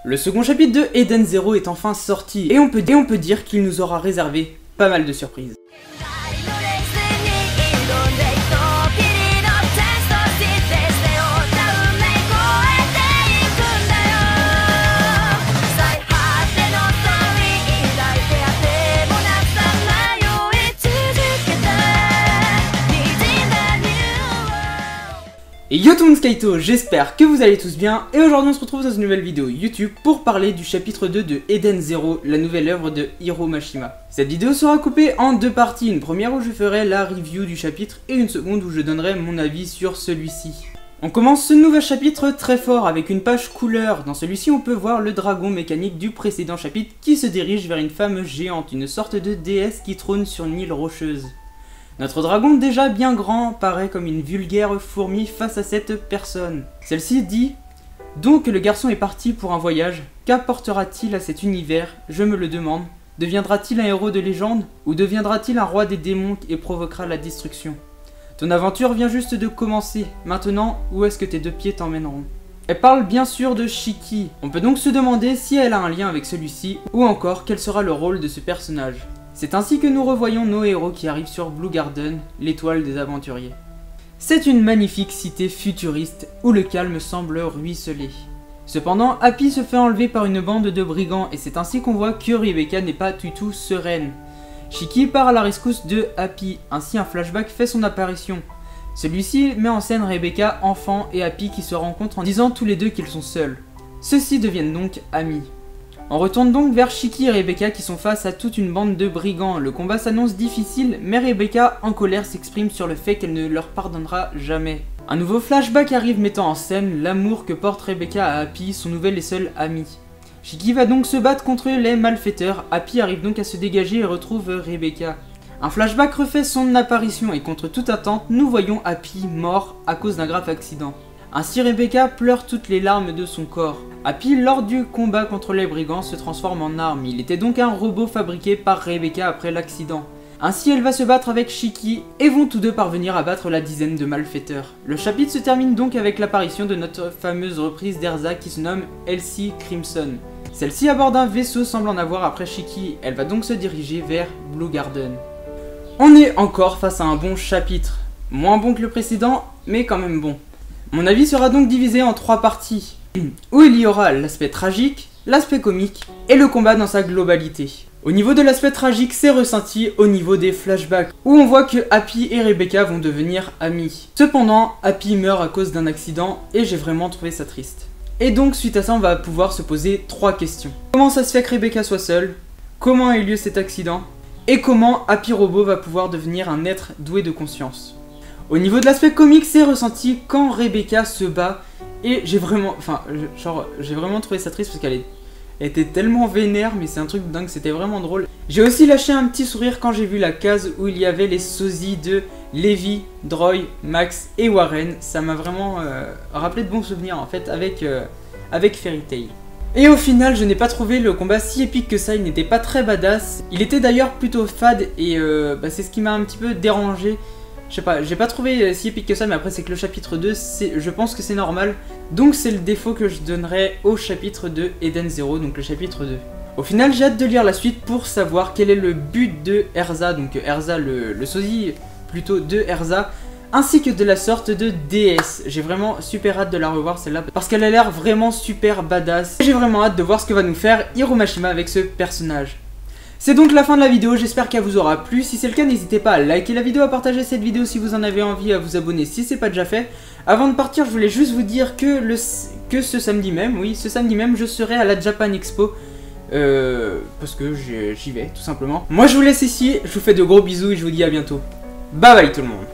Le second chapitre de Eden Zero est enfin sorti, et on peut dire qu'il nous aura réservé pas mal de surprises. Et yo tout le monde, Kaito, j'espère que vous allez tous bien, et aujourd'hui on se retrouve dans une nouvelle vidéo YouTube pour parler du chapitre 2 de Eden Zero, la nouvelle œuvre de Hiro Mashima. Cette vidéo sera coupée en deux parties, une première où je ferai la review du chapitre et une seconde où je donnerai mon avis sur celui-ci. On commence ce nouvel chapitre très fort avec une page couleur. Dans celui-ci on peut voir le dragon mécanique du précédent chapitre qui se dirige vers une femme géante, une sorte de déesse qui trône sur une île rocheuse. Notre dragon, déjà bien grand, paraît comme une vulgaire fourmi face à cette personne. Celle-ci dit « Donc le garçon est parti pour un voyage, qu'apportera-t-il à cet univers? Je me le demande. Deviendra-t-il un héros de légende? Ou deviendra-t-il un roi des démons et provoquera la destruction? Ton aventure vient juste de commencer. Maintenant, où est-ce que tes deux pieds t'emmèneront ?» Elle parle bien sûr de Shiki. On peut donc se demander si elle a un lien avec celui-ci, ou encore quel sera le rôle de ce personnage. C'est ainsi que nous revoyons nos héros qui arrivent sur Blue Garden, l'étoile des aventuriers. C'est une magnifique cité futuriste où le calme semble ruisseler. Cependant, Happy se fait enlever par une bande de brigands et c'est ainsi qu'on voit que Rebecca n'est pas du tout sereine. Shiki part à la rescousse de Happy, ainsi un flashback fait son apparition. Celui-ci met en scène Rebecca, enfant, et Happy qui se rencontrent en disant tous les deux qu'ils sont seuls. Ceux-ci deviennent donc amis. On retourne donc vers Shiki et Rebecca qui sont face à toute une bande de brigands. Le combat s'annonce difficile, mais Rebecca, en colère, s'exprime sur le fait qu'elle ne leur pardonnera jamais. Un nouveau flashback arrive mettant en scène l'amour que porte Rebecca à Happy, son nouvel et seul ami. Shiki va donc se battre contre les malfaiteurs, Happy arrive donc à se dégager et retrouve Rebecca. Un flashback refait son apparition et contre toute attente, nous voyons Happy mort à cause d'un grave accident. Ainsi Rebecca pleure toutes les larmes de son corps. Happy, lors du combat contre les brigands, se transforme en arme. Il était donc un robot fabriqué par Rebecca après l'accident. Ainsi elle va se battre avec Shiki et vont tous deux parvenir à battre la dizaine de malfaiteurs. Le chapitre se termine donc avec l'apparition de notre fameuse reprise d'Erza qui se nomme Elsie Crimson. Celle-ci aborde un vaisseau semblant en avoir après Shiki. Elle va donc se diriger vers Blue Garden. On est encore face à un bon chapitre. Moins bon que le précédent, mais quand même bon. Mon avis sera donc divisé en trois parties, où il y aura l'aspect tragique, l'aspect comique et le combat dans sa globalité. Au niveau de l'aspect tragique, c'est ressenti au niveau des flashbacks, où on voit que Happy et Rebecca vont devenir amis. Cependant, Happy meurt à cause d'un accident et j'ai vraiment trouvé ça triste. Et donc suite à ça, on va pouvoir se poser trois questions. Comment ça se fait que Rebecca soit seule? Comment a eu lieu cet accident? Et comment Happy Robot va pouvoir devenir un être doué de conscience? Au niveau de l'aspect comique, c'est ressenti quand Rebecca se bat et j'ai vraiment trouvé ça triste parce qu'elle était tellement vénère, mais c'est un truc dingue, c'était vraiment drôle. J'ai aussi lâché un petit sourire quand j'ai vu la case où il y avait les sosies de Levi, Droy, Max et Warren. Ça m'a vraiment rappelé de bons souvenirs en fait avec Fairy Tail. Et au final, je n'ai pas trouvé le combat si épique que ça, il n'était pas très badass. Il était d'ailleurs plutôt fade et c'est ce qui m'a un petit peu dérangé. Je sais pas, j'ai pas trouvé si épique que ça, mais après c'est que le chapitre 2, je pense que c'est normal. Donc c'est le défaut que je donnerais au chapitre de Eden Zero, donc le chapitre 2. Au final, j'ai hâte de lire la suite pour savoir quel est le but de Erza, donc Erza, le sosie plutôt de Erza, ainsi que de la sorte de déesse. J'ai vraiment super hâte de la revoir celle-là, parce qu'elle a l'air vraiment super badass. J'ai vraiment hâte de voir ce que va nous faire Hiro Mashima avec ce personnage. C'est donc la fin de la vidéo, j'espère qu'elle vous aura plu. Si c'est le cas, n'hésitez pas à liker la vidéo, à partager cette vidéo si vous en avez envie, à vous abonner si c'est pas déjà fait. Avant de partir, je voulais juste vous dire que ce samedi même, oui, ce samedi même, je serai à la Japan Expo. Parce que j'y vais, tout simplement. Moi, je vous laisse ici, je vous fais de gros bisous et je vous dis à bientôt. Bye bye tout le monde.